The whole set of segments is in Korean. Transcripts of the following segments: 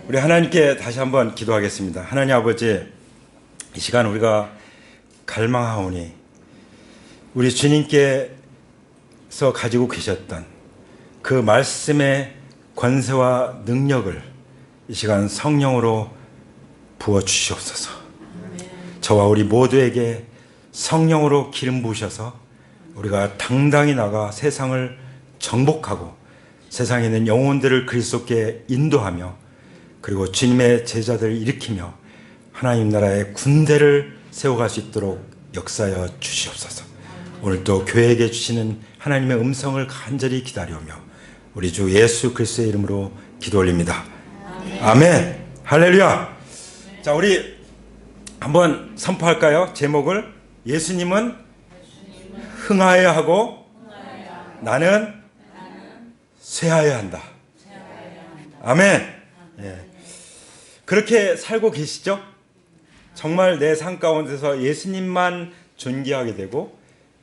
우리 하나님께 다시 한번 기도하겠습니다. 하나님 아버지, 이 시간 우리가 갈망하오니 우리 주님께서 가지고 계셨던 그 말씀의 권세와 능력을 이 시간 성령으로 부어주시옵소서. 저와 우리 모두에게 성령으로 기름 부으셔서 우리가 당당히 나가 세상을 정복하고 세상에 있는 영혼들을 그리스도께 인도하며 그리고 주님의 제자들을 일으키며 하나님 나라의 군대를 세워갈 수 있도록 역사하여 주시옵소서. 오늘도 교회에게 주시는 하나님의 음성을 간절히 기다려오며 우리 주 예수 그리스도의 이름으로 기도 올립니다. 아멘. 할렐루야. 자, 우리 한번 선포할까요? 제목을 예수님은 흥하여야 하고 나는 쇠하여야 한다. 아멘. 예. 그렇게 살고 계시죠? 정말 내 삶 가운데서 예수님만 존귀하게 되고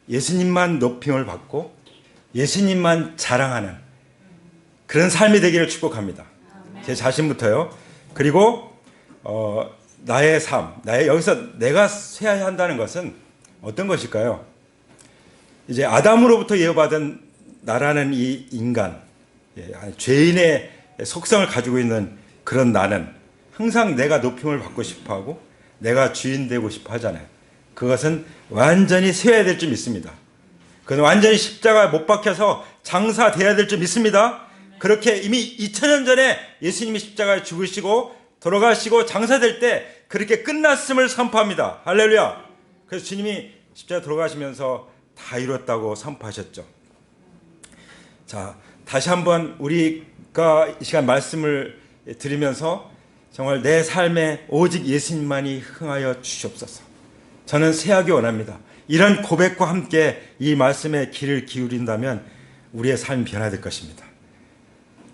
예수님만 높임을 받고 예수님만 자랑하는 그런 삶이 되기를 축복합니다. 제 자신부터요. 그리고 나의 삶, 여기서 내가 쇠해야 한다는 것은 어떤 것일까요? 이제 아담으로부터 예어받은 나라는 이 인간, 죄인의 속성을 가지고 있는 그런 나는 항상 내가 높임을 받고 싶어하고 내가 주인 되고 싶어 하잖아요. 그것은 완전히 쇠해야 될 줄 믿습니다. 그건 완전히 십자가에 못 박혀서 장사돼야 될 줄 믿습니다. 그렇게 이미 2000년 전에 예수님이 십자가에 죽으시고 돌아가시고 장사될 때 그렇게 끝났음을 선포합니다. 할렐루야. 그래서 주님이 십자가에 돌아가시면서 다 이뤘다고 선포하셨죠. 자, 다시 한번 우리가 이 시간 말씀을 들으면서 정말 내 삶에 오직 예수님만이 흥하여 주시옵소서. 저는 쇠하기 원합니다. 이런 고백과 함께 이 말씀에 귀를 기울인다면 우리의 삶이 변화될 것입니다.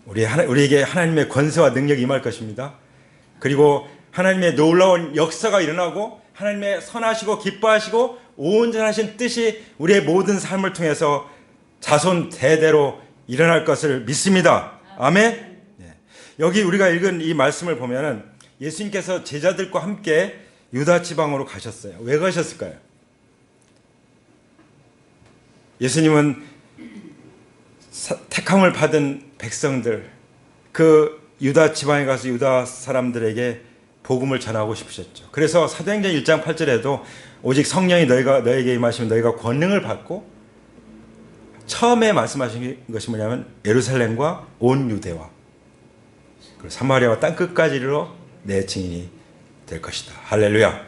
우리에게 하나님의 권세와 능력이 임할 것입니다. 그리고 하나님의 놀라운 역사가 일어나고 하나님의 선하시고 기뻐하시고 온전하신 뜻이 우리의 모든 삶을 통해서 자손 대대로 일어날 것을 믿습니다. 아멘. 여기 우리가 읽은 이 말씀을 보면은 예수님께서 제자들과 함께 유다 지방으로 가셨어요. 왜 가셨을까요? 예수님은 택함을 받은 백성들, 그 유다 지방에 가서 유다 사람들에게 복음을 전하고 싶으셨죠. 그래서 사도행전 1장 8절에도 오직 성령이 너에게 임하시면 너희가 권능을 받고, 처음에 말씀하신 것이 뭐냐면 예루살렘과 온 유대와 그리고 사마리아와 땅끝까지 이르러 내 증인이 될 것이다. 할렐루야.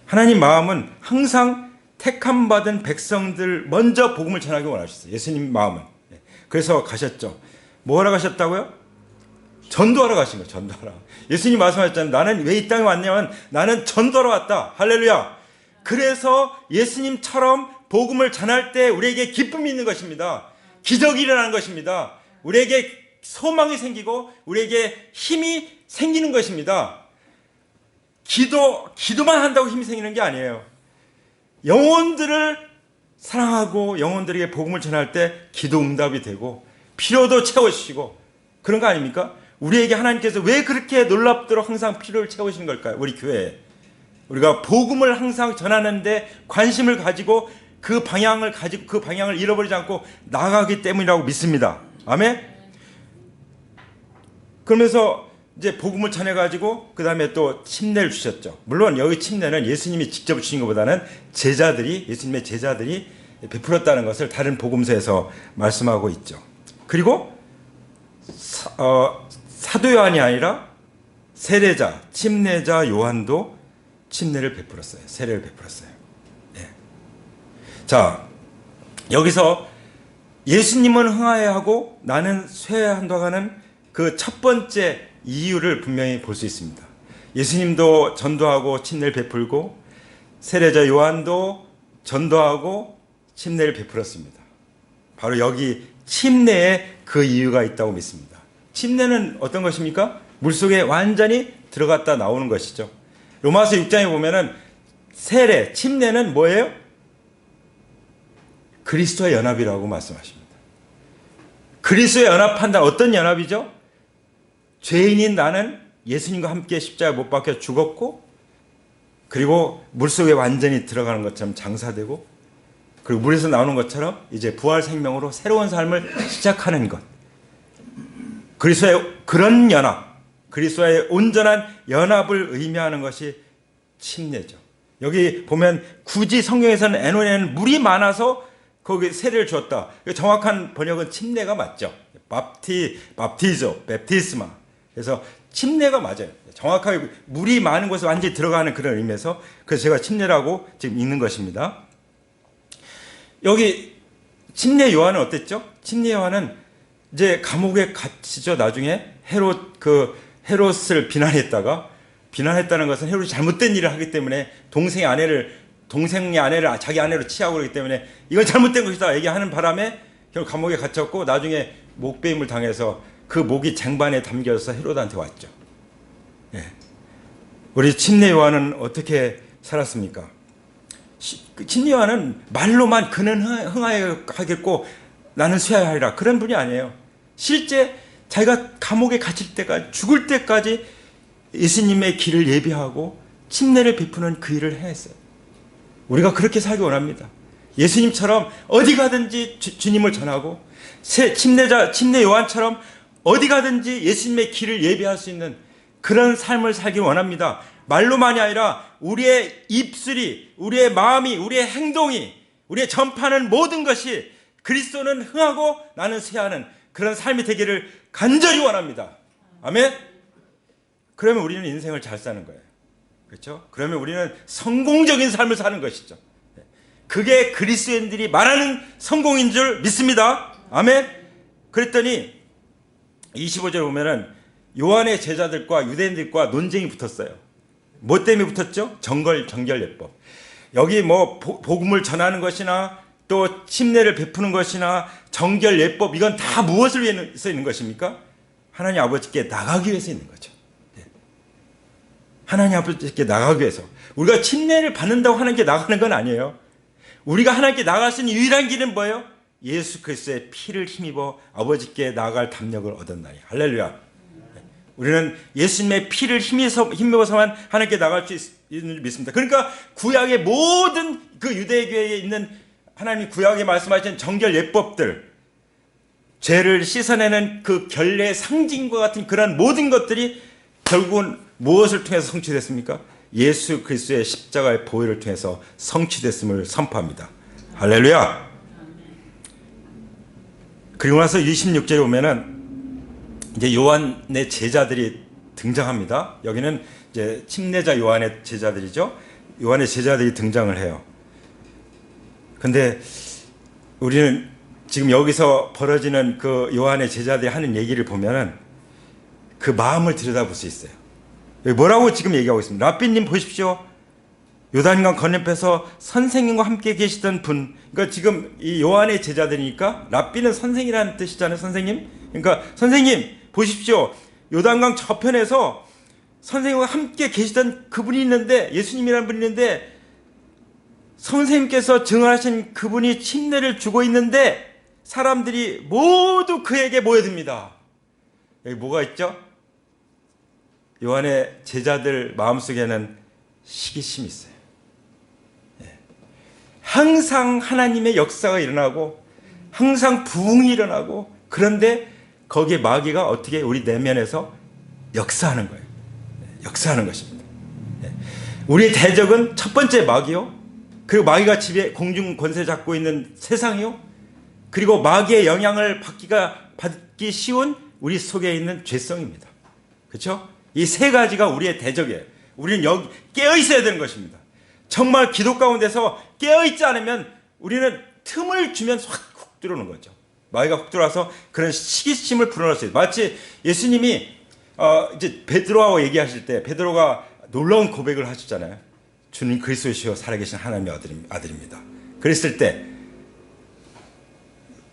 하나님 마음은 항상 택함받은 백성들 먼저 복음을 전하기 원하셨어요. 예수님 마음은. 그래서 가셨죠. 뭐 하러 가셨다고요? 전도하러 가신 거예요. 전도하러. 예수님 말씀하셨잖아요. 나는 왜 이 땅에 왔냐면 나는 전도하러 왔다. 할렐루야. 그래서 예수님처럼 복음을 전할 때 우리에게 기쁨이 있는 것입니다. 기적이 일어나는 것입니다. 우리에게 소망이 생기고 우리에게 힘이 생기는 것입니다. 기도만 한다고 힘이 생기는 게 아니에요. 영혼들을 사랑하고 영혼들에게 복음을 전할 때 기도 응답이 되고 필요도 채워주시고 그런 거 아닙니까? 우리에게 하나님께서 왜 그렇게 놀랍도록 항상 필요를 채우시는 걸까요? 우리 교회에. 우리가 복음을 항상 전하는데 관심을 가지고 그 방향을 잃어버리지 않고 나가기 때문이라고 믿습니다. 아멘? 그러면서 이제 복음을 전해가지고 그 다음에 또 침례를 주셨죠. 물론 여기 침례는 예수님이 직접 주신 것보다는 예수님의 제자들이 베풀었다는 것을 다른 복음서에서 말씀하고 있죠. 그리고 사도 요한이 아니라 세례자, 침례자 요한도 침례를 베풀었어요. 세례를 베풀었어요. 네. 자, 여기서 예수님은 흥하여야 하고 나는 쇠해야 한다고 하는 그 첫 번째 이유를 분명히 볼 수 있습니다. 예수님도 전도하고 침례를 베풀고 세례자 요한도 전도하고 침례를 베풀었습니다. 바로 여기 침례에 그 이유가 있다고 믿습니다. 침례는 어떤 것입니까? 물속에 완전히 들어갔다 나오는 것이죠. 로마서 6장에 보면은 침례는 뭐예요? 그리스도의 연합이라고 말씀하십니다. 그리스도의 연합한다. 어떤 연합이죠? 죄인인 나는 예수님과 함께 십자가에 못 박혀 죽었고, 그리고 물속에 완전히 들어가는 것처럼 장사되고, 그리고 물에서 나오는 것처럼 이제 부활 생명으로 새로운 삶을 시작하는 것. 그리스도의 그런 연합, 그리스도의 온전한 연합을 의미하는 것이 침례죠. 여기 보면 굳이 성경에서는 에노에는 물이 많아서 거기 세례를 주었다. 정확한 번역은 침례가 맞죠. 밥티조, 베프티스마. 그래서 침례가 맞아요. 정확하게 물이 많은 곳에 완전히 들어가는 그런 의미에서, 그래서 제가 침례라고 지금 읽는 것입니다. 여기 침례 요한은 어땠죠? 침례 요한은 이제 감옥에 갇히죠. 나중에 헤롯을 비난했다는 것은 헤롯이 잘못된 일을 하기 때문에 동생의 아내를 자기 아내로 취하고 그러기 때문에 이건 잘못된 것이다 얘기하는 바람에 결국 감옥에 갇혔고, 나중에 목배임을 당해서 그 목이 쟁반에 담겨서 헤롯한테 왔죠. 예. 우리 침례 요한은 어떻게 살았습니까? 침례 요한은 말로만 그는 흥하겠고 나는 쇠하리라 그런 분이 아니에요. 실제 자기가 감옥에 갇힐 때까지, 죽을 때까지 예수님의 길을 예비하고 침례를 베푸는 그 일을 했어요. 우리가 그렇게 살기 원합니다. 예수님처럼 어디 가든지 주님을 전하고, 침례 요한처럼 어디 가든지 예수님의 길을 예비할 수 있는 그런 삶을 살기 원합니다. 말로만이 아니라 우리의 입술이, 우리의 마음이, 우리의 행동이, 우리의 전파하는 모든 것이 그리스도는 흥하고 나는 쇠하는 그런 삶이 되기를 간절히 원합니다. 아멘? 그러면 우리는 인생을 잘 사는 거예요. 그렇죠? 그러면 우리는 성공적인 삶을 사는 것이죠. 그게 그리스도인들이 말하는 성공인 줄 믿습니다. 아멘? 그랬더니 25절에 보면은 요한의 제자들과 유대인들과 논쟁이 붙었어요. 뭐 때문에 붙었죠? 정결예법. 여기 뭐 복음을 전하는 것이나 또 침례를 베푸는 것이나 정결예법, 이건 다 무엇을 위해서 있는 것입니까? 하나님 아버지께 나가기 위해서 있는 거죠. 하나님 아버지께 나가기 위해서. 우리가 침례를 받는다고 하나님께 나가는 건 아니에요. 우리가 하나님께 나갈 수 있는 유일한 길은 뭐예요? 예수 그리스도의 피를 힘입어 아버지께 나아갈 담력을 얻었나니. 할렐루야. 우리는 예수님의 피를 힘입어서만 하나님께 나갈 수 있는 줄 믿습니다. 그러니까 구약의 모든 그 유대교회에 있는 하나님이 구약에 말씀하신 정결 예법들, 죄를 씻어내는 그 결례의 상징과 같은 그런 모든 것들이 결국은 무엇을 통해서 성취됐습니까? 예수 그리스도의 십자가의 보혈을 통해서 성취됐음을 선포합니다. 할렐루야. 그리고 나서 26절에 보면은 이제 요한의 제자들이 등장합니다. 여기는 이제 침례자 요한의 제자들이죠. 요한의 제자들이 등장을 해요. 근데 우리는 지금 여기서 벌어지는 그 요한의 제자들이 하는 얘기를 보면은 그 마음을 들여다볼 수 있어요. 뭐라고 지금 얘기하고 있습니다. 라삐님 보십시오. 요단강 건너편에서 선생님과 함께 계시던 분. 그러니까 지금 이 요한의 제자들이니까 라삐는 선생이라는 뜻이잖아요. 선생님. 그러니까 선생님 보십시오. 요단강 저편에서 선생님과 함께 계시던 그분이 있는데, 예수님이라는 분이 있는데, 선생님께서 증언하신 그분이 침례를 주고 있는데 사람들이 모두 그에게 모여듭니다. 여기 뭐가 있죠? 요한의 제자들 마음속에는 시기심이 있어요. 항상 하나님의 역사가 일어나고 항상 부흥이 일어나고, 그런데 거기에 마귀가 어떻게 우리 내면에서 역사하는 거예요. 역사하는 것입니다. 우리의 대적은 첫 번째 마귀요, 그리고 마귀가 지배 공중 권세 잡고 있는 세상이요, 그리고 마귀의 영향을 받기 쉬운 우리 속에 있는 죄성입니다. 그렇죠? 이 세 가지가 우리의 대적이에요. 우리는 여기 깨어 있어야 되는 것입니다. 정말 기도 가운데서 깨어 있지 않으면 우리는 틈을 주면 확 훅 들어오는 거죠. 마귀가 훅 들어와서 그런 시기심을 불어넣을 수 있어요. 마치 예수님이 이제 베드로하고 얘기하실 때 베드로가 놀라운 고백을 하셨잖아요. 주님 그리스도시요 살아계신 하나님의 아들입니다. 그랬을 때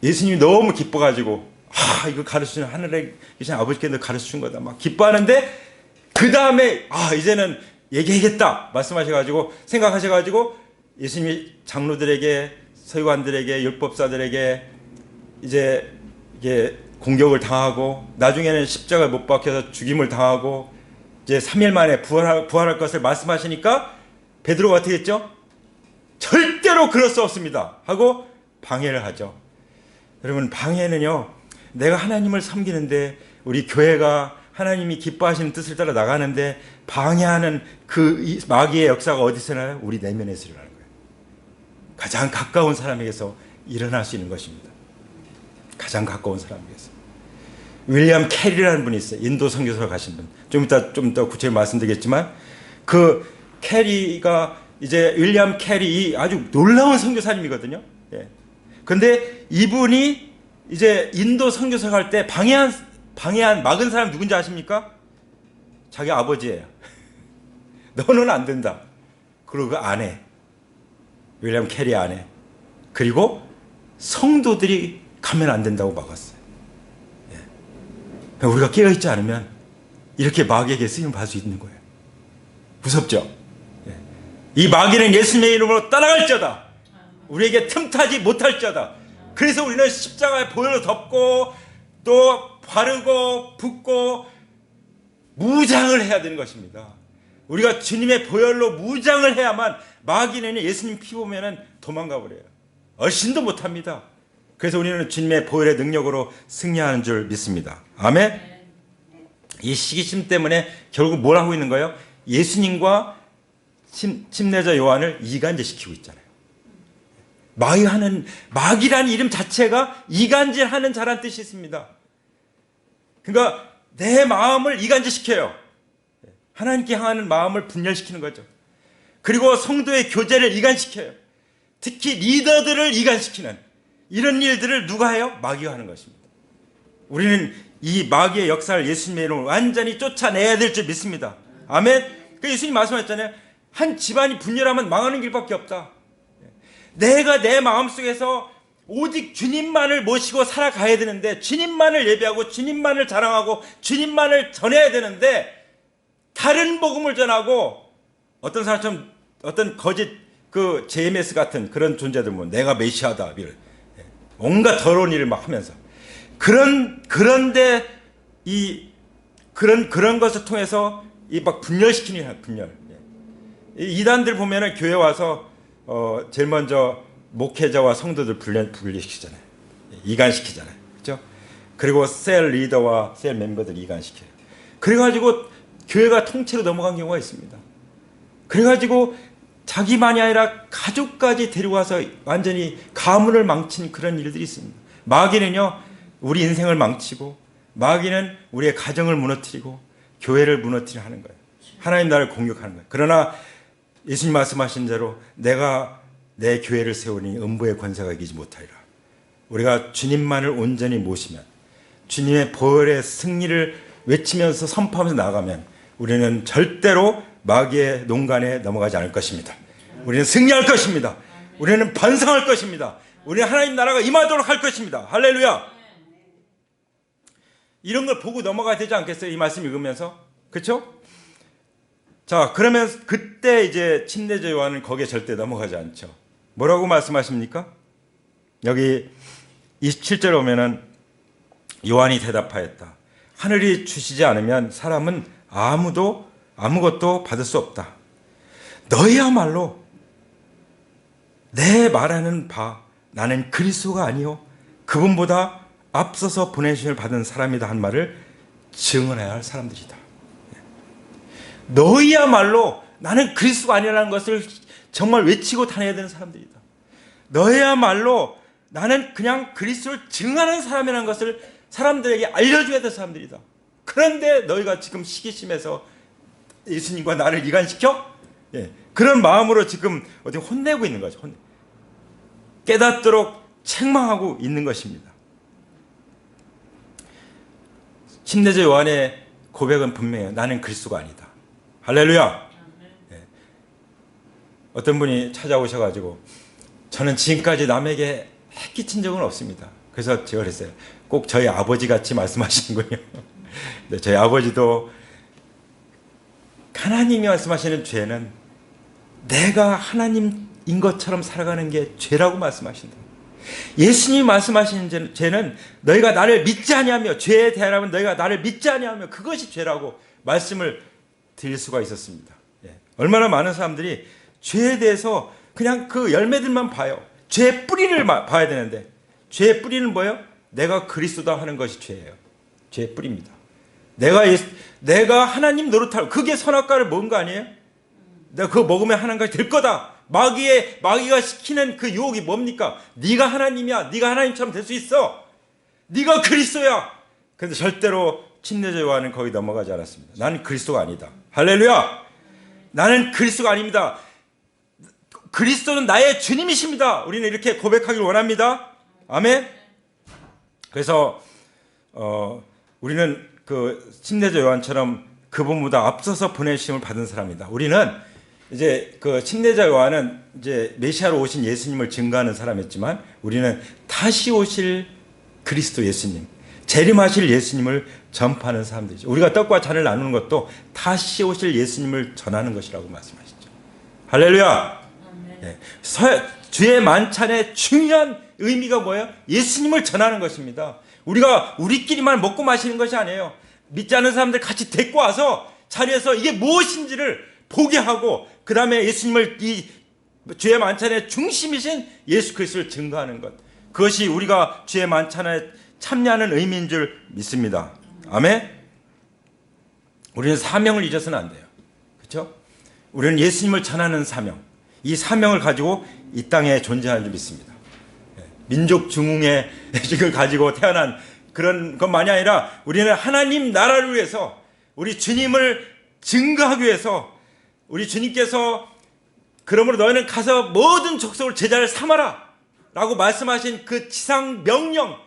예수님이 너무 기뻐가지고 이거 가르쳐주는 하늘에 계신 아버지께서 가르쳐준 거다 막 기뻐하는데, 그 다음에 이제는 얘기하겠다 말씀하셔가지고 생각하셔가지고 예수님이 장로들에게 서기관들에게 율법사들에게 이제 이게 공격을 당하고 나중에는 십자가에 못 박혀서 죽임을 당하고 이제 3일 만에 부활할 것을 말씀하시니까 베드로가 어떻게 했죠? 절대로 그럴 수 없습니다 하고 방해를 하죠. 여러분, 방해는요, 내가 하나님을 섬기는데, 우리 교회가 하나님이 기뻐하시는 뜻을 따라 나가는데 방해하는 그 마귀의 역사가 어디서 나요? 우리 내면에서 일어나는 거예요. 가장 가까운 사람에게서 일어날 수 있는 것입니다. 가장 가까운 사람에게서. 윌리엄 캐리라는 분이 있어요. 인도 선교사로 가신 분. 좀 이따 구체적으로 말씀드리겠지만, 그 캐리가 이제 윌리엄 캐리 아주 놀라운 선교사님이거든요. 예. 근데 이분이 이제 인도 선교사 갈 때 막은 사람 누군지 아십니까? 자기 아버지예요. 너는 안 된다. 그리고 그 아내, 윌리엄 캐리 아내, 그리고 성도들이 가면 안 된다고 막았어요. 예. 우리가 깨어있지 않으면 이렇게 마귀에게 쓰임을 받을 수 있는 거예요. 무섭죠? 예. 이 마귀는 예수님의 이름으로 따라갈지어다. 우리에게 틈타지 못할지어다. 그래서 우리는 십자가에 보혈로 덮고 또 바르고 붓고 무장을 해야 되는 것입니다. 우리가 주님의 보혈로 무장을 해야만, 마귀는 예수님 피 보면은 도망가 버려요. 얼씬도 못합니다. 그래서 우리는 주님의 보혈의 능력으로 승리하는 줄 믿습니다. 아멘. 이 시기심 때문에 결국 뭘 하고 있는 거예요? 예수님과 침례자 요한을 이간질시키고 있잖아요. 마귀라는 이름 자체가 이간질하는 자란 뜻이 있습니다. 그러니까 내 마음을 이간질시켜요. 하나님께 향하는 마음을 분열시키는 거죠. 그리고 성도의 교제를 이간시켜요. 특히 리더들을 이간시키는 이런 일들을 누가 해요? 마귀가 하는 것입니다. 우리는 이 마귀의 역사를 예수님의 이름으로 완전히 쫓아내야 될 줄 믿습니다. 아멘. 그 예수님 말씀하셨잖아요. 한 집안이 분열하면 망하는 길밖에 없다. 내가 내 마음속에서 오직 주님만을 모시고 살아가야 되는데, 주님만을 예배하고 주님만을 자랑하고 주님만을 전해야 되는데, 다른 복음을 전하고 어떤 사람처럼 어떤 거짓 그 JMS 같은 그런 존재들, 뭐 내가 메시아다, 온갖 더러운 일을 막 하면서 그런데 그런 것을 통해서 이 막 분열시키는 분열. 이 이단들 보면은 교회 와서 제일 먼저 목회자와 성도들 분리시키잖아요. 이간시키잖아요. 그렇죠? 그리고 셀 리더와 셀 멤버들 이간시켜요. 그래가지고 교회가 통째로 넘어간 경우가 있습니다. 그래가지고 자기만이 아니라 가족까지 데리고 와서 완전히 가문을 망친 그런 일들이 있습니다. 마귀는요, 우리 인생을 망치고, 마귀는 우리의 가정을 무너뜨리고 교회를 무너뜨리려 하는 거예요. 하나님 나라를 공격하는 거예요. 그러나 예수님 말씀하신 대로 내가 내 교회를 세우니 음부의 권세가 이기지 못하리라. 우리가 주님만을 온전히 모시면, 주님의 보혈의 승리를 외치면서 선포하면서 나아가면 우리는 절대로 마귀의 농간에 넘어가지 않을 것입니다. 우리는 승리할 것입니다. 우리는 반성할 것입니다. 우리는 하나님 나라가 임하도록 할 것입니다. 할렐루야. 이런 걸 보고 넘어가야 되지 않겠어요? 이 말씀 읽으면서. 그렇죠? 자, 그러면 그때 이제 침례자 요한은 거기에 절대 넘어가지 않죠. 뭐라고 말씀하십니까? 여기 27절에 오면은 요한이 대답하였다. 하늘이 주시지 않으면 사람은 아무것도 받을 수 없다. 너희야말로 내 말하는 바 나는 그리스도가 아니요 그분보다 앞서서 보내심을 받은 사람이다 한 말을 증언해야 할 사람들이다. 너희야말로 나는 그리스도가 아니라는 것을 정말 외치고 다녀야 되는 사람들이다. 너희야말로 나는 그냥 그리스도를 증언하는 사람이라는 것을 사람들에게 알려줘야 될 사람들이다. 그런데 너희가 지금 시기심에서 예수님과 나를 이간시켜? 예, 그런 마음으로 지금 어디 혼내고 있는 거죠. 깨닫도록 책망하고 있는 것입니다. 침례자 요한의 고백은 분명해요. 나는 그리스도가 아니다. 할렐루야. 예. 어떤 분이 찾아오셔가지고 저는 지금까지 남에게 해 끼친 적은 없습니다. 그래서 제가 그랬어요. 꼭 저희 아버지 같이 말씀하시는군요. 네, 저희 아버지도 하나님이 말씀하시는 죄는 내가 하나님인 것처럼 살아가는 게 죄라고 말씀하신다. 예수님이 말씀하시는 죄는 너희가 나를 믿지 아니하며, 죄에 대하면 너희가 나를 믿지 아니하며 그것이 죄라고 말씀을 드릴 수가 있었습니다. 얼마나 많은 사람들이 죄에 대해서 그냥 그 열매들만 봐요. 죄의 뿌리를 봐야 되는데, 죄의 뿌리는 뭐예요? 내가 그리스도다 하는 것이 죄예요. 죄의 뿌리입니다. 내가 하나님 노릇하고, 그게 선악과를 먹은 거 아니에요? 내가 그거 먹으면 하나님까지 될 거다. 마귀가 시키는 그 유혹이 뭡니까? 네가 하나님이야. 네가 하나님처럼 될 수 있어. 네가 그리스도야. 그런데 절대로 침례자 요한은 거기 넘어가지 않았습니다. 나는 그리스도가 아니다. 할렐루야. 나는 그리스도가 아닙니다. 그리스도는 나의 주님이십니다. 우리는 이렇게 고백하기를 원합니다. 아멘. 그래서 우리는 그 침례자 요한처럼 그분보다 앞서서 보내심을 받은 사람이다. 우리는 이제 그 침례자 요한은 이제 메시아로 오신 예수님을 증거하는 사람이었지만, 우리는 다시 오실 그리스도 예수님, 재림하실 예수님을 전파하는 사람들이죠. 우리가 떡과 잔을 나누는 것도 다시 오실 예수님을 전하는 것이라고 말씀하시죠. 할렐루야. 네. 주의 만찬의 중요한 의미가 뭐예요? 예수님을 전하는 것입니다. 우리가 우리끼리만 먹고 마시는 것이 아니에요. 믿지 않는 사람들 같이 데리고 와서 자리에서 이게 무엇인지를 보게 하고, 그 다음에 예수님을, 이 주의 만찬의 중심이신 예수 그리스도를 증거하는 것, 그것이 우리가 주의 만찬에 참여하는 의미인 줄 믿습니다. 아멘. 우리는 사명을 잊어서는 안 돼요. 그렇죠? 우리는 예수님을 전하는 사명, 이 사명을 가지고 이 땅에 존재하는 줄 믿습니다. 민족 중흥의 지금 가지고 태어난 그런 것만이 아니라, 우리는 하나님 나라를 위해서, 우리 주님을 증거하기 위해서, 우리 주님께서 그러므로 너희는 가서 모든 족속을 제자를 삼아라 라고 말씀하신 그 지상 명령,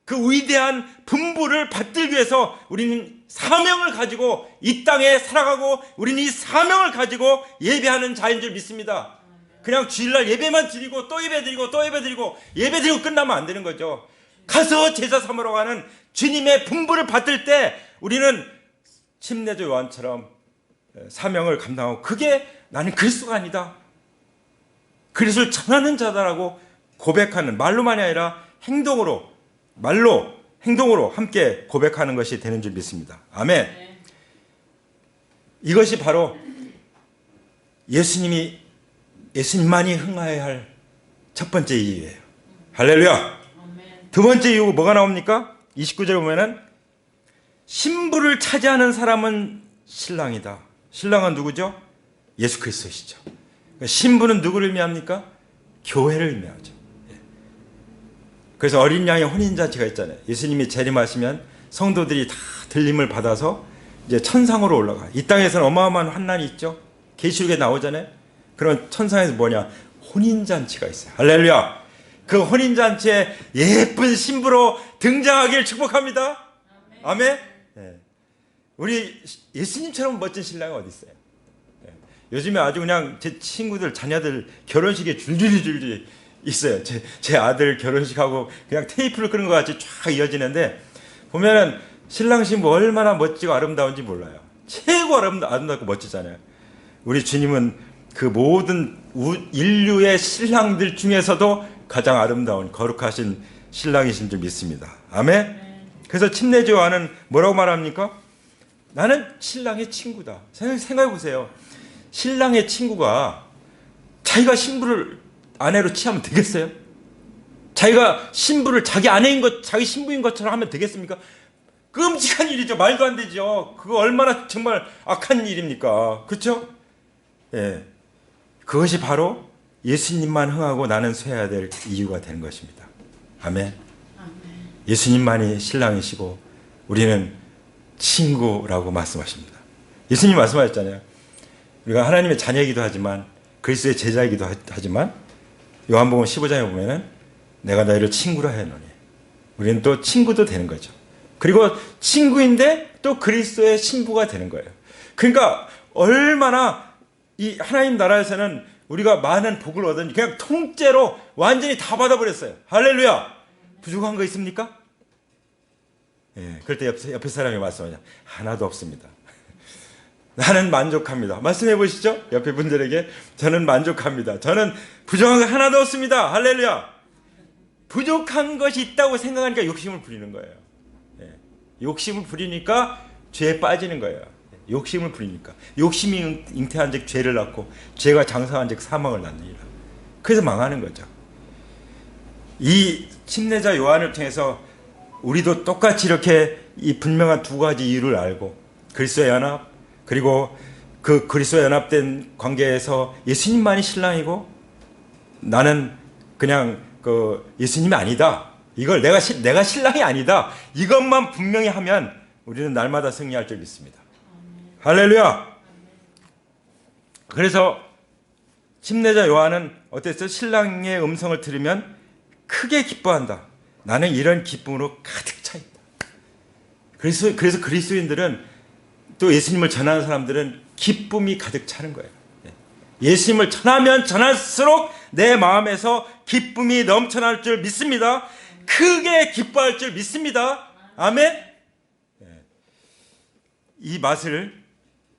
그 위대한 분부를 받들기 위해서 우리는 사명을 가지고 이 땅에 살아가고, 우리는 이 사명을 가지고 예배하는 자인 줄 믿습니다. 그냥 주일날 예배만 드리고 또 예배 드리고 또 예배 드리고 예배 드리고 끝나면 안 되는 거죠. 가서 제자 삼으러 가는 주님의 분부를 받을 때 우리는 침례자 요한처럼 사명을 감당하고, 그게 나는 그리스도가 아니다, 그리스도를 전하는 자다라고 고백하는, 말로만이 아니라 행동으로, 말로 행동으로 함께 고백하는 것이 되는 줄 믿습니다. 아멘. 이것이 바로 예수님만이 흥하여야 할 첫 번째 이유예요. 할렐루야. 두 번째 이유가 뭐가 나옵니까? 29절에 보면은 신부를 차지하는 사람은 신랑이다. 신랑은 누구죠? 예수 그리스도시죠. 신부는 누구를 의미합니까? 교회를 의미하죠. 그래서 어린 양의 혼인잔치가 있잖아요. 예수님이 재림하시면 성도들이 다 들림을 받아서 이제 천상으로 올라가. 이 땅에서는 어마어마한 환난이 있죠. 계시록에 나오잖아요. 그런 천상에서 뭐냐? 혼인잔치가 있어요. 할렐루야. 그 혼인잔치에 예쁜 신부로 등장하길 축복합니다. 아멘. 네. 우리 예수님처럼 멋진 신랑이 어디 있어요? 네. 요즘에 아주 그냥 제 친구들 자녀들 결혼식에 줄줄이 있어요. 제 아들 결혼식하고 그냥 테이프를 끄는 것 같이 쫙 이어지는데, 보면은 신랑 신부 얼마나 멋지고 아름다운지 몰라요. 최고 아름답고 멋지잖아요. 우리 주님은 그 모든 인류의 신랑들 중에서도 가장 아름다운 거룩하신 신랑이신 줄 믿습니다. 아멘. 그래서 침례자 요한은 뭐라고 말합니까? 나는 신랑의 친구다. 생각해 보세요. 신랑의 친구가 자기가 신부를 아내로 취하면 되겠어요? 자기가 신부를 자기 아내인 것, 자기 신부인 것처럼 하면 되겠습니까? 끔찍한 일이죠. 말도 안 되죠. 그거 얼마나 정말 악한 일입니까? 그렇죠? 예. 그것이 바로 예수님만 흥하고 나는 쇠해야 될 이유가 되는 것입니다. 아멘. 예수님만이 신랑이시고 우리는 친구라고 말씀하십니다. 예수님 말씀하셨잖아요. 우리가 하나님의 자녀이기도 하지만 그리스도의 제자이기도 하지만, 요한복음 15장에 보면은 내가 너희를 친구라 하노니, 우리는 또 친구도 되는 거죠. 그리고 친구인데 또 그리스도의 신부가 되는 거예요. 그러니까 얼마나 이 하나님 나라에서는 우리가 많은 복을 얻으니 그냥 통째로 완전히 다 받아버렸어요. 할렐루야. 부족한 거 있습니까? 예, 그럴 때 옆에 사람이 말씀하냐, 하나도 없습니다. 나는 만족합니다. 말씀해 보시죠. 옆에 분들에게 저는 만족합니다. 저는 부족한 거 하나도 없습니다. 할렐루야. 부족한 것이 있다고 생각하니까 욕심을 부리는 거예요. 예. 욕심을 부리니까 죄에 빠지는 거예요. 욕심을 부리니까. 욕심이 잉태한 즉 죄를 낳고 죄가 장성한 즉 사망을 낳느니라. 그래서 망하는 거죠. 이 침례자 요한을 통해서 우리도 똑같이 이렇게 이 분명한 두 가지 이유를 알고 그리스도의 연합, 그리고 그 그리스도의 연합된 관계에서 예수님만이 신랑이고 나는 그냥 그 예수님이 아니다. 이걸 내가 신랑이 아니다. 이것만 분명히 하면 우리는 날마다 승리할 줄 믿습니다. 할렐루야. 그래서 침례자 요한은 어땠어요? 신랑의 음성을 들으면 크게 기뻐한다. 나는 이런 기쁨으로 가득 차 있다. 그래서 그리스도인들은 또 예수님을 전하는 사람들은 기쁨이 가득 차는 거예요. 예수님을 전하면 전할수록 내 마음에서 기쁨이 넘쳐날 줄 믿습니다. 크게 기뻐할 줄 믿습니다. 아멘. 이 맛을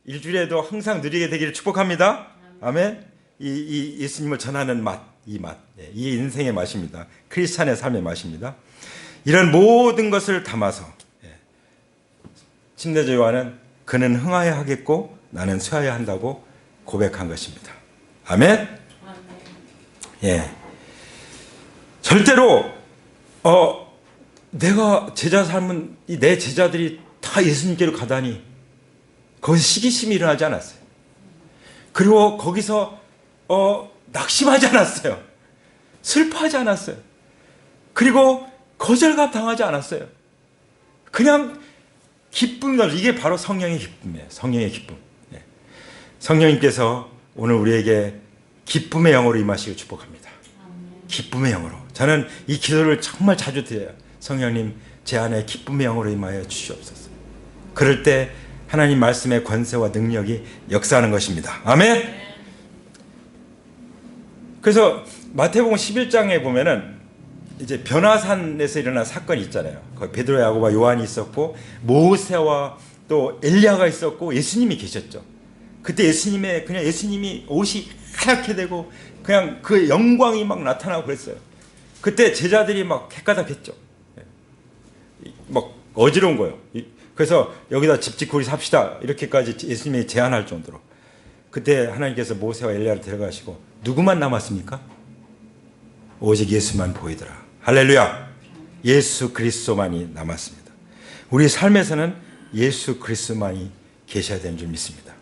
일주일에도 항상 누리게 되기를 축복합니다. 아멘. 이 예수님을 전하는 맛, 이 맛, 이 인생의 맛입니다. 크리스찬의 삶의 맛입니다. 이런 모든 것을 담아서 침례자 요한은 그는 흥하여야 하겠고 나는 쇠하여야 한다고 고백한 것입니다. 아멘. 예. 절대로 내가 제자 삶은 내 제자들이 다 예수님께로 가다니 거기서 시기심이 일어나지 않았어요. 그리고 거기서 낙심하지 않았어요. 슬퍼하지 않았어요. 그리고 거절감 당하지 않았어요. 그냥 기쁨이 나죠. 이게 바로 성령의 기쁨이에요. 성령의 기쁨. 네. 성령님께서 오늘 우리에게 기쁨의 영으로 임하시길 축복합니다. 기쁨의 영으로. 저는 이 기도를 정말 자주 드려요. 성령님, 제 안에 기쁨의 영으로 임하여 주시옵소서. 그럴 때 하나님 말씀의 권세와 능력이 역사하는 것입니다. 아멘. 그래서 마태복음 11장에 보면은 이제 변화산에서 일어난 사건이 있잖아요. 거기 베드로, 야고보와 요한이 있었고 모세와 또 엘리야가 있었고 예수님이 계셨죠. 그때 예수님이 옷이 하얗게 되고 그냥 그 영광이 막 나타나고 그랬어요. 그때 제자들이 막 헷가닥했죠. 막 어지러운 거예요. 그래서 여기다 집 짓고 우리 삽시다 이렇게까지 예수님이 제안할 정도로. 그때 하나님께서 모세와 엘리야를 데려가시고 누구만 남았습니까? 오직 예수만 보이더라. 할렐루야. 예수 그리스도만이 남았습니다. 우리 삶에서는 예수 그리스도만이 계셔야 되는 줄 믿습니다.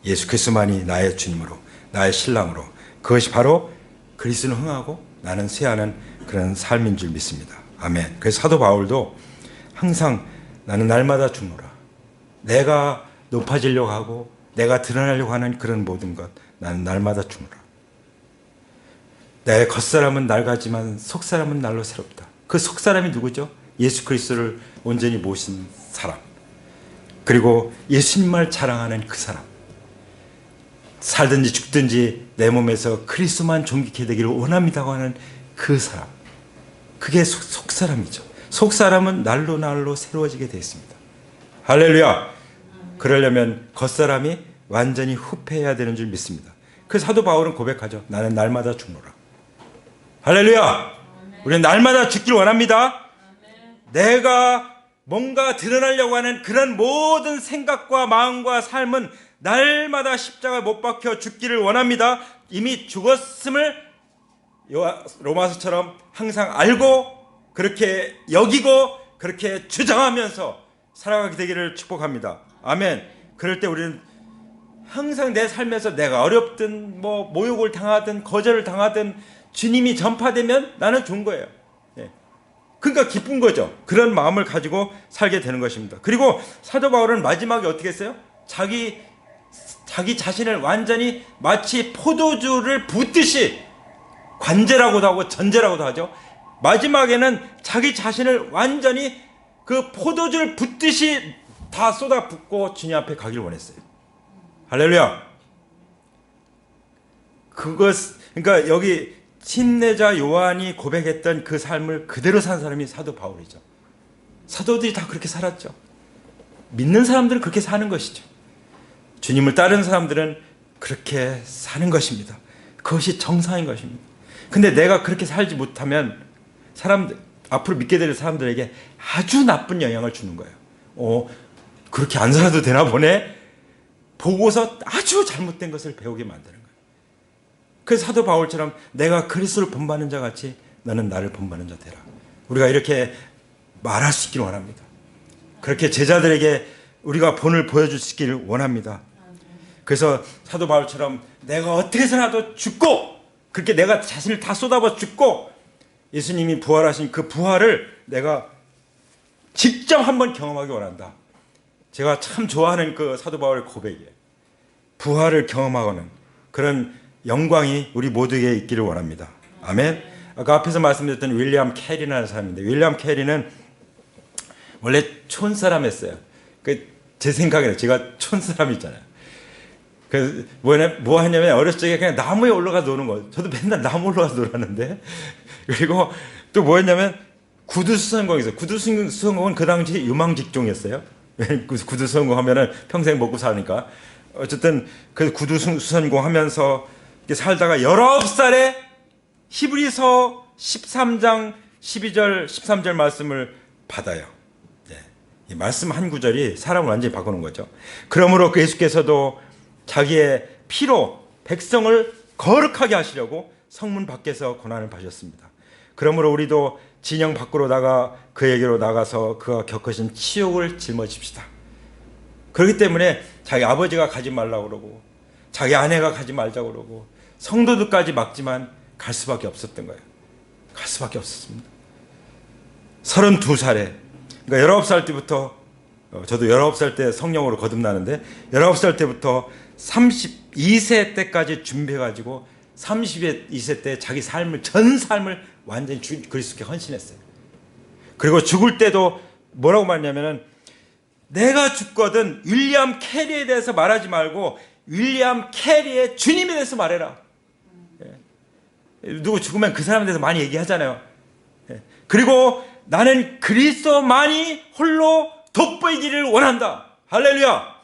예수 그리스도만이 나의 주님으로, 나의 신랑으로, 그것이 바로 그리스도는 흥하고 나는 쇠하는 그런 삶인 줄 믿습니다. 아멘. 그래서 사도 바울도 항상 나는 날마다 죽노라. 내가 높아지려고 하고 내가 드러나려고 하는 그런 모든 것, 나는 날마다 죽노라. 내 겉사람은 낡았지만 속사람은 날로 새롭다. 그 속사람이 누구죠? 예수 그리스도를 온전히 모신 사람. 그리고 예수님을 자랑하는 그 사람. 살든지 죽든지 내 몸에서 그리스도만 존귀케 되기를 원합니다고 하는 그 사람. 그게 속사람이죠. 속사람은 날로 새로워지게 되어 있습니다. 할렐루야. 그러려면 겉사람이 완전히 후패해야 되는 줄 믿습니다. 그 사도 바울은 고백하죠. 나는 날마다 죽노라. 할렐루야. 우리는 날마다 죽기를 원합니다. 내가 뭔가 드러나려고 하는 그런 모든 생각과 마음과 삶은 날마다 십자가에 못 박혀 죽기를 원합니다. 이미 죽었음을 로마서처럼 항상 알고 그렇게 여기고 그렇게 주장하면서 살아가게 되기를 축복합니다. 아멘. 그럴 때 우리는 항상 내 삶에서 내가 어렵든 뭐 모욕을 당하든 거절을 당하든 주님이 전파되면 나는 좋은 거예요. 그러니까 기쁜 거죠. 그런 마음을 가지고 살게 되는 것입니다. 그리고 사도 바울은 마지막에 어떻게 했어요? 자기 자신을 완전히 마치 포도주를 붓듯이 관제라고도 하고 전제라고도 하죠. 마지막에는 자기 자신을 완전히 그 포도주를 붓듯이 다 쏟아붓고 주님 앞에 가길 원했어요. 할렐루야. 그러니까 여기 침례자 요한이 고백했던 그 삶을 그대로 산 사람이 사도 바울이죠. 사도들이 다 그렇게 살았죠. 믿는 사람들은 그렇게 사는 것이죠. 주님을 따르는 사람들은 그렇게 사는 것입니다. 그것이 정상인 것입니다. 근데 내가 그렇게 살지 못하면 사람들, 앞으로 믿게 될 사람들에게 아주 나쁜 영향을 주는 거예요. 그렇게 안 살아도 되나 보네? 보고서 아주 잘못된 것을 배우게 만드는 거예요. 그래서 사도 바울처럼 내가 그리스도를 본받는 자 같이 너는 나를 본받는 자 되라. 우리가 이렇게 말할 수 있기를 원합니다. 그렇게 제자들에게 우리가 본을 보여줄 수 있기를 원합니다. 그래서 사도 바울처럼 내가 어떻게 해서라도 죽고, 그렇게 내가 자신을 다 쏟아부어 죽고 예수님이 부활하신 그 부활을 내가 직접 한번 경험하기 원한다. 제가 참 좋아하는 그 사도 바울의 고백이에요. 부활을 경험하고는 그런 영광이 우리 모두에게 있기를 원합니다. 아멘. 아까 앞에서 말씀드렸던 윌리엄 캐리라는 사람인데, 윌리엄 캐리는 원래 촌사람이었어요. 제 생각에는 제가 촌사람이잖아요. 그래서 뭐 하냐면 어렸을 적에 그냥 나무에 올라가 노는 거예요. 저도 맨날 나무 올라가서 놀았는데. 그리고 또 뭐였냐면 구두수선공이 있어요. 구두수선공은 그 당시 유망 직종이었어요. 구두수선공 하면은 평생 먹고 사니까. 어쨌든 그 구두수선공 하면서 살다가 19살에 히브리서 13장 12절 13절 말씀을 받아요. 이 말씀 한 구절이 사람을 완전히 바꾸는 거죠. 그러므로 그 예수께서도 자기의 피로 백성을 거룩하게 하시려고 성문 밖에서 고난을 받으셨습니다. 그러므로 우리도 진영 밖으로 나가 그에게로 나가서 그가 겪으신 치욕을 짊어집시다. 그렇기 때문에 자기 아버지가 가지 말라고 그러고 자기 아내가 가지 말자고 그러고 성도들까지 막지만 갈 수밖에 없었던 거예요. 갈 수밖에 없었습니다. 32살에, 그러니까 19살 때부터, 저도 19살 때 성령으로 거듭나는데 19살 때부터 32세 때까지 준비해가지고 32세 때 자기 삶을, 전 삶을 완전히 그리스도께 헌신했어요. 그리고 죽을 때도 뭐라고 말했냐면은, 내가 죽거든 윌리엄 캐리에 대해서 말하지 말고 윌리엄 캐리의 주님에 대해서 말해라. 누구 죽으면 그 사람에 대해서 많이 얘기하잖아요. 그리고 나는 그리스도만이 홀로 돋보이기를 원한다. 할렐루야.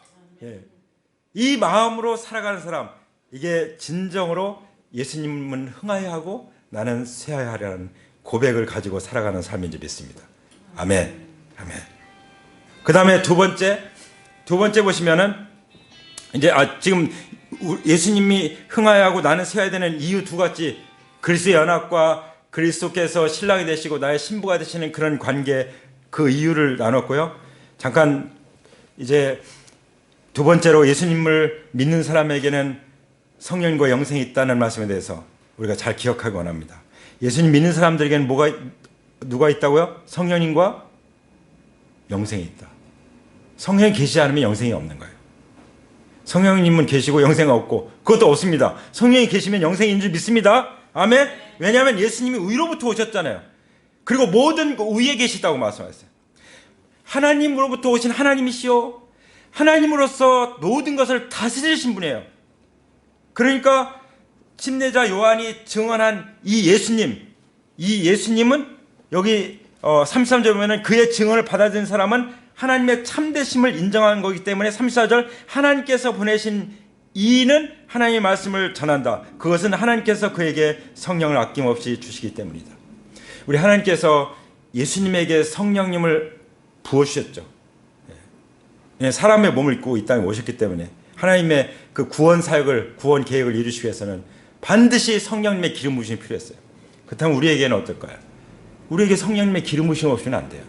이 마음으로 살아가는 사람, 이게 진정으로 예수님은 흥하여 하고 나는 쇠하여 하려는 고백을 가지고 살아가는 삶인지 믿습니다. 아멘. 아멘. 그 다음에 두 번째 보시면은 이제 지금 예수님이 흥하여 하고 나는 쇠하여 되는 이유 두 가지, 그리스도의 연합과 그리스도께서 신랑이 되시고 나의 신부가 되시는 그런 관계, 그 이유를 나눴고요. 잠깐 이제 두 번째로 예수님을 믿는 사람에게는 성령과 영생이 있다는 말씀에 대해서 우리가 잘 기억하기 원합니다. 예수님 믿는 사람들에게는 누가 있다고요? 성령님과 영생이 있다. 성령이 계시지 않으면 영생이 없는 거예요. 성령님은 계시고 영생이 없고, 그것도 없습니다. 성령이 계시면 영생인 줄 믿습니다. 아멘. 왜냐하면 예수님이 위로부터 오셨잖아요. 그리고 모든 위에 계시다고 말씀하셨어요. 하나님으로부터 오신 하나님이시요, 하나님으로서 모든 것을 다스리신 분이에요. 그러니까 침례자 요한이 증언한 이 예수님은 여기 33절 보면 그의 증언을 받아들인 사람은 하나님의 참되심을 인정한 거기 때문에 34절 하나님께서 보내신 이는 하나님의 말씀을 전한다. 그것은 하나님께서 그에게 성령을 아낌없이 주시기 때문이다. 우리 하나님께서 예수님에게 성령님을 부어주셨죠. 사람의 몸을 입고 이 땅에 오셨기 때문에 하나님의 그 구원 사역을, 구원 계획을 이루시기 위해서는 반드시 성령님의 기름 부으심이 필요했어요. 그렇다면 우리에게는 어떨까요? 우리에게 성령님의 기름 부으심 없이는 안 돼요.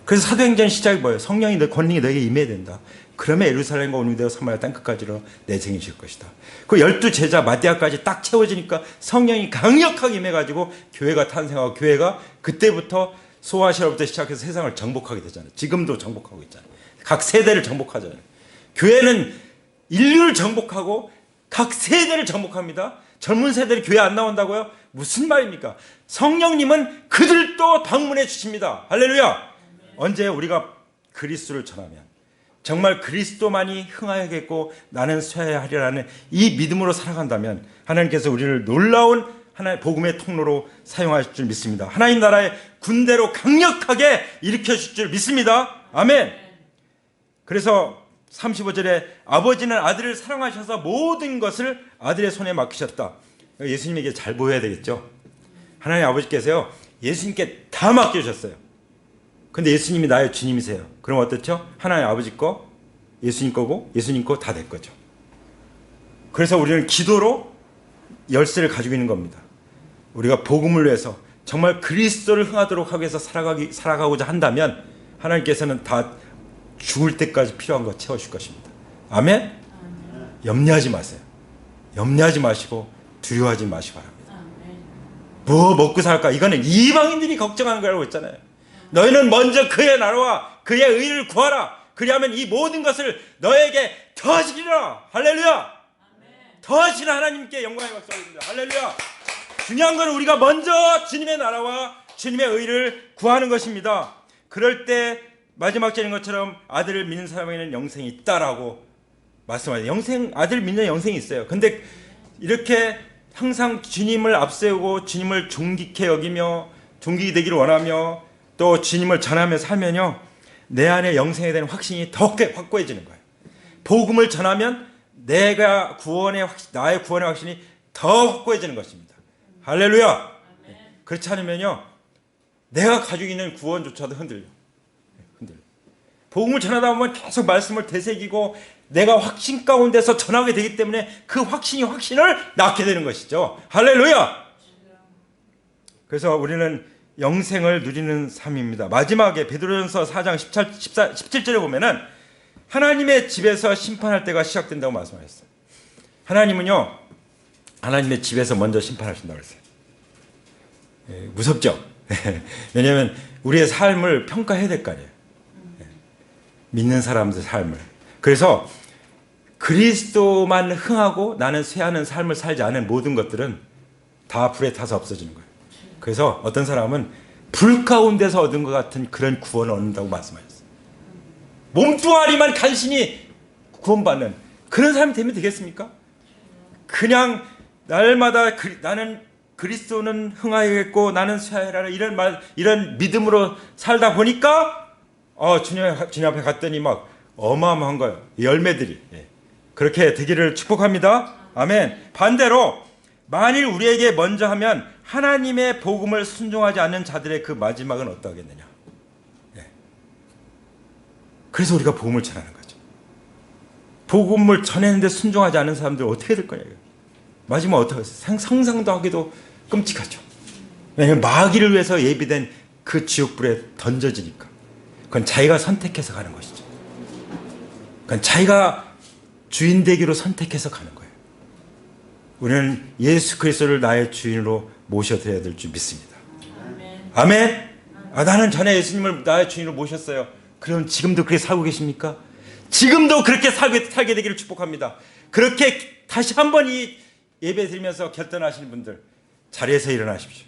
그래서 사도행전 시작이 뭐예요? 성령이 너 권능이 너에게 임해야 된다. 그러면 예루살렘과 온유대와 사마리아 땅끝까지로 내 생이 질 것이다. 그 12제자 마디아까지 딱 채워지니까 성령이 강력하게 임해가지고 교회가 탄생하고, 교회가 그때부터 소아시아로부터 시작해서 세상을 정복하게 되잖아요. 지금도 정복하고 있잖아요. 각 세대를 정복하잖아요. 교회는 인류를 정복하고 각 세대를 정복합니다. 젊은 세대는 교회 안 나온다고요? 무슨 말입니까? 성령님은 그들도 방문해 주십니다. 할렐루야. 언제 우리가 그리스도를 전하면, 정말 그리스도만이 흥하여야겠고 나는 쇠하여야 하리라는 이 믿음으로 살아간다면 하나님께서 우리를 놀라운 하나의 복음의 통로로 사용하실 줄 믿습니다. 하나님 나라의 군대로 강력하게 일으켜 주실 줄 믿습니다. 아멘. 그래서 35절에 아버지는 아들을 사랑하셔서 모든 것을 아들의 손에 맡기셨다. 예수님에게 잘 보여야 되겠죠. 하나님 아버지께서요, 예수님께 다 맡겨주셨어요. 근데 예수님이 나의 주님이세요. 그럼 어떻죠? 하나님 아버지 거, 예수님 거고 예수님 거 다 될 거죠. 그래서 우리는 기도로 열쇠를 가지고 있는 겁니다. 우리가 복음을 위해서 정말 그리스도를 흥하도록 하기 위해서 살아가고자 한다면 하나님께서는 다 죽을 때까지 필요한 거 채워줄 것입니다. 아멘? 염려하지 마세요. 염려하지 마시고 두려워하지 마시기 바랍니다. 뭐 먹고 살까? 이거는 이방인들이 걱정하는 거라고 했잖아요. 너희는 먼저 그의 나라와 그의 의를 구하라. 그리하면 이 모든 것을 너에게 더하시리라. 할렐루야. 더하시는 하나님께 영광의 박수 올립니다. 할렐루야. 중요한 건 우리가 먼저 주님의 나라와 주님의 의를 구하는 것입니다. 그럴 때 마지막 절인 것처럼 아들을 믿는 사람에게는 영생이 있다라고 말씀하세요. 아들을 믿는 영생이 있어요. 근데 이렇게 항상 주님을 앞세우고 주님을 존귀케 여기며 존귀 되기를 원하며 또 주님을 전하며 살면요, 내 안에 영생에 대한 확신이 더 확고해지는 거예요. 복음을 전하면 나의 구원의 확신이 더 확고해지는 것입니다. 할렐루야. 그렇지 않으면요, 내가 가지고 있는 구원조차도 흔들려. 복음을 전하다 보면 계속 말씀을 되새기고 내가 확신 가운데서 전하게 되기 때문에 그 확신이 확신을 낳게 되는 것이죠. 할렐루야. 그래서 우리는 영생을 누리는 삶입니다. 마지막에 베드로전서 4장 17절에 보면은 하나님의 집에서 심판할 때가 시작된다고 말씀하셨어요. 하나님은요, 하나님의 집에서 먼저 심판하신다고 그랬어요. 무섭죠? 왜냐하면 우리의 삶을 평가해야 될 거 아니에요. 믿는 사람들 삶을. 그래서 그리스도만 흥하고 나는 쇠하는 삶을 살지 않은 모든 것들은 다 불에 타서 없어지는 거예요. 그래서 어떤 사람은 불 가운데서 얻은 것 같은 그런 구원을 얻는다고 말씀하셨어요. 몸뚱아리만 간신히 구원받는 그런 사람이 되면 되겠습니까? 그냥 날마다 나는 그리스도는 흥하여야겠고 나는 쇠하여라 이런 믿음으로 살다 보니까 주님 앞에 갔더니 막 어마어마한 거예요. 열매들이. 그렇게 되기를 축복합니다. 아멘. 반대로 만일 우리에게 먼저 하면 하나님의 복음을 순종하지 않는 자들의 그 마지막은 어떠하겠느냐. 그래서 우리가 복음을 전하는 거죠. 복음을 전했는데 순종하지 않는 사람들 어떻게 될 거냐. 마지막 어떻게 하겠어요? 상상도 하기도 끔찍하죠. 왜냐하면 마귀를 위해서 예비된 그 지옥불에 던져지니까. 그건 자기가 선택해서 가는 것이죠. 그건 자기가 주인 되기로 선택해서 가는 거예요. 우리는 예수 그리스도를 나의 주인으로 모셔드려야 될 줄 믿습니다. 아멘. 나는 전에 예수님을 나의 주인으로 모셨어요. 그럼 지금도 그렇게 살고 계십니까? 지금도 그렇게 살게 되기를 축복합니다. 그렇게 다시 한번 이 예배 드리면서 결단하시는 분들 자리에서 일어나십시오.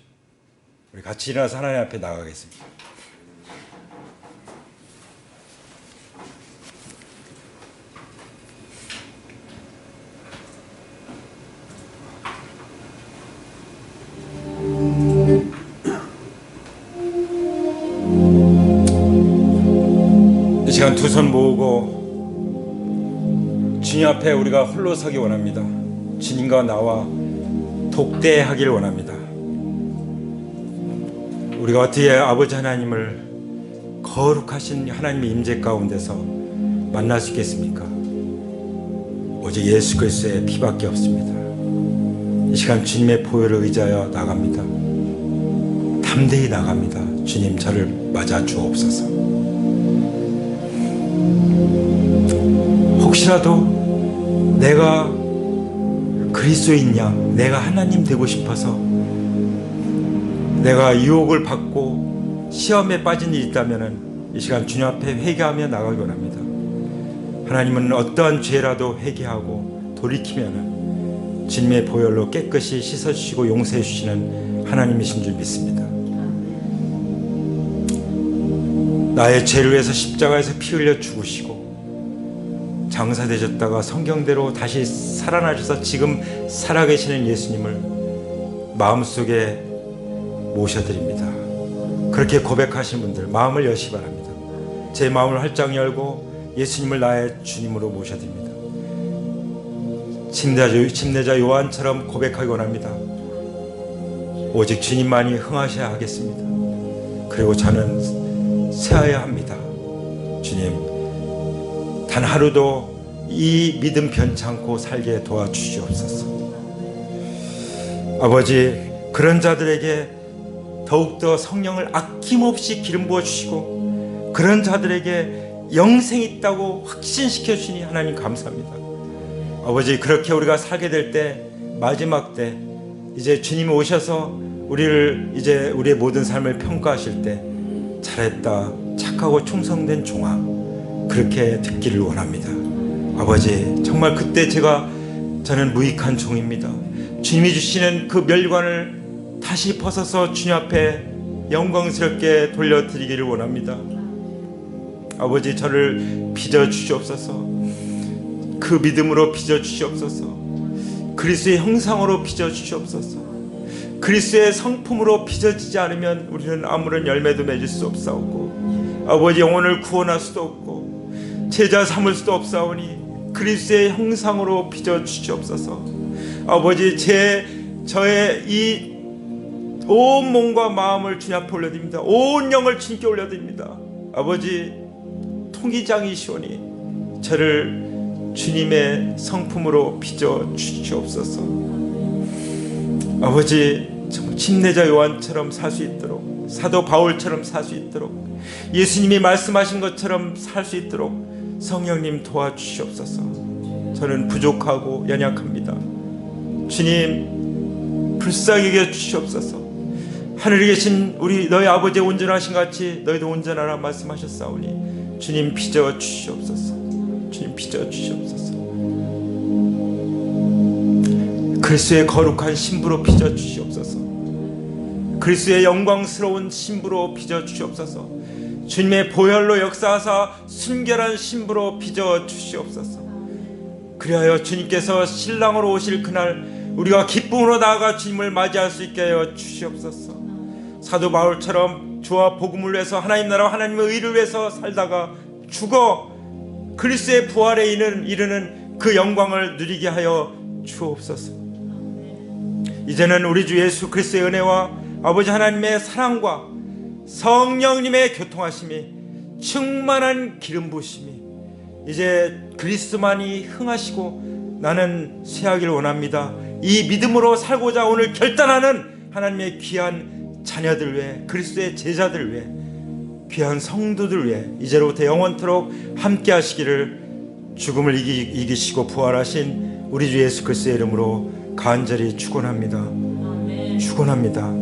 우리 같이 일어나서 하나님 앞에 나가겠습니다. 이 시간 두 손 모으고 주님 앞에 우리가 홀로 서기 원합니다. 주님과 나와 독대하기를 원합니다. 우리가 어떻게 아버지 하나님을 거룩하신 하나님의 임재 가운데서 만날 수 있겠습니까? 오직 예수 그리스도의 피밖에 없습니다. 이 시간 주님의 보혈을 의지하여 나갑니다. 담대히 나갑니다. 주님 저를 맞아 주옵소서. 혹시라도 내가 그리스도인이냐, 내가 하나님 되고 싶어서 내가 유혹을 받고 시험에 빠진 일이 있다면 이 시간 주님 앞에 회개하며 나가기 원합니다. 하나님은 어떠한 죄라도 회개하고 돌이키면 주님의 보혈로 깨끗이 씻어주시고 용서해 주시는 하나님이신 줄 믿습니다. 나의 죄를 위해서 십자가에서 피 흘려 죽으시고 장사되셨다가 성경대로 다시 살아나셔서 지금 살아계시는 예수님을 마음속에 모셔드립니다. 그렇게 고백하신 분들 마음을 여시기 바랍니다. 제 마음을 활짝 열고 예수님을 나의 주님으로 모셔드립니다. 침례자 요한처럼 고백하기 원합니다. 오직 주님만이 흥하셔야 하겠습니다. 그리고 저는 새하야 합니다. 주님, 단 하루도 이 믿음 변찮고 살게 도와주시옵소서. 아버지, 그런 자들에게 더욱더 성령을 아낌없이 기름 부어주시고 그런 자들에게 영생이 있다고 확신시켜 주시니 하나님 감사합니다. 아버지, 그렇게 우리가 살게 될 때, 마지막 때 이제 주님이 오셔서 우리를 이제 우리의 모든 삶을 평가하실 때 잘했다, 착하고 충성된 종아, 그렇게 듣기를 원합니다. 아버지, 정말 그때 저는 무익한 종입니다. 주님이 주시는 그 멸관을 다시 벗어서 주님 앞에 영광스럽게 돌려드리기를 원합니다. 아버지, 저를 빚어주시옵소서. 그 믿음으로 빚어주시옵소서. 그리스도의 형상으로 빚어주시옵소서. 그리스도의 성품으로 빚어지지 않으면 우리는 아무런 열매도 맺을 수 없사오고, 아버지, 영혼을 구원할 수도 없고 제자 삼을 수도 없사오니 그리스도의 형상으로 빚어주시옵소서. 아버지, 저의 이 온 몸과 마음을 주님 앞에 올려드립니다. 온 영을 주님께 올려드립니다. 아버지, 통기장이시오니 저를 주님의 성품으로 빚어 주시옵소서. 아버지, 정말 침례자 요한처럼 살 수 있도록, 사도 바울처럼 살 수 있도록, 예수님이 말씀하신 것처럼 살 수 있도록 성령님 도와주시옵소서. 저는 부족하고 연약합니다. 주님, 불쌍히 여겨 주시옵소서. 하늘에 계신 우리 너희 아버지의 온전하신 같이 너희도 온전하라 말씀하셨사오니 주님 빚어 주시옵소서. 주님 빚어 주시옵소서. 그리스도의 거룩한 신부로 빚어 주시옵소서. 그리스도의 영광스러운 신부로 빚어 주시옵소서. 주님의 보혈로 역사하사 순결한 신부로 빚어 주시옵소서. 그리하여 주님께서 신랑으로 오실 그날 우리가 기쁨으로 나아가 주님을 맞이할 수 있게 하여 주시옵소서. 사도 바울처럼 주와 복음을 위해서, 하나님 나라와 하나님의 의를 위해서 살다가 죽어 그리스도의 부활에 이르는 그 영광을 누리게 하여 주옵소서. 이제는 우리 주 예수 그리스도의 은혜와 아버지 하나님의 사랑과 성령님의 교통하심이, 충만한 기름 부으심이 이제 그리스도만이 흥하시고 나는 쇠하기를 원합니다. 이 믿음으로 살고자 오늘 결단하는 하나님의 귀한 자녀들 위해, 그리스도의 제자들 위해, 귀한 성도들 위해 이제로부터 영원토록 함께 하시기를 죽음을 이기시고 부활하신 우리 주 예수 그리스도의 이름으로 간절히 축원합니다. 축원합니다.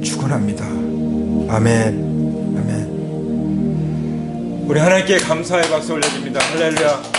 축원합니다. 아멘. 아멘. 우리 하나님께 감사의 박수 올려드립니다. 할렐루야.